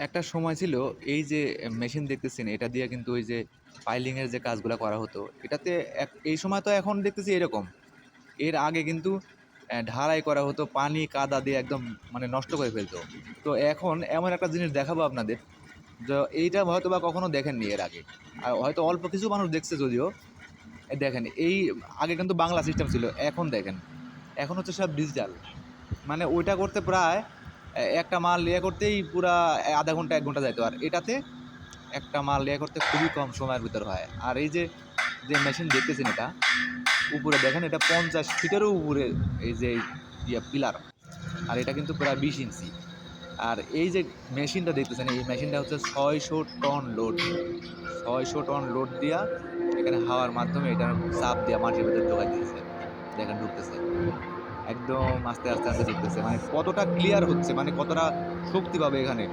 একটা সময় ছিল এই যে মেশিন দেখতেছেন এটা দিয়ে কিন্তু ওই যে পাইলিংয়ের যে কাজগুলো করা হতো এটাতে এই সময় তো এখন দেখতেছি এরকম। এর আগে কিন্তু ঢালাই করা হতো, পানি কাদা দিয়ে একদম মানে নষ্ট করে ফেলতো। তো এখন এমন একটা জিনিস দেখাবো আপনাদের, যে এইটা হয়তো বা কখনো দেখেননি এর আগে, আর হয়তো অল্প কিছু মানুষ দেখছে যদিও। দেখেন এই আগে কিন্তু বাংলা সিস্টেম ছিল, এখন দেখেন এখন হচ্ছে সব ডিজিটাল। মানে ওইটা করতে প্রায় একটা মাল ইয়ে করতেই পুরা আধা ঘন্টা 1 ঘন্টা যাইতো, আর এটাতে একটা মাল ইয়ে করতে খুবই কম সময়ের ভিতর হয়। আর এই যে যে মেশিন দেখতেছেন এটা উপরে দেখেন, এটা 50 ফিটেরও উপরে এই যে ইয়ে পিলার, আর এটা কিন্তু প্রায় 20 ইঞ্চি। আর এই যে মেশিনটা দেখতেছেন এই মেশিনটা হচ্ছে 600 টন লোড, 600 টন লোড দিয়া এখানে হাওয়ার মাধ্যমে এটা চাপ দিয়া মাটির ভিতরে ঢোকাই দিতেছে। দেখেন ঢুকতেছে একদম আস্তে আস্তে আস্তে ঢুকতেছে, মানে কতটা ক্লিয়ার হচ্ছে, মানে কতটা শক্তি পাবে এখানে।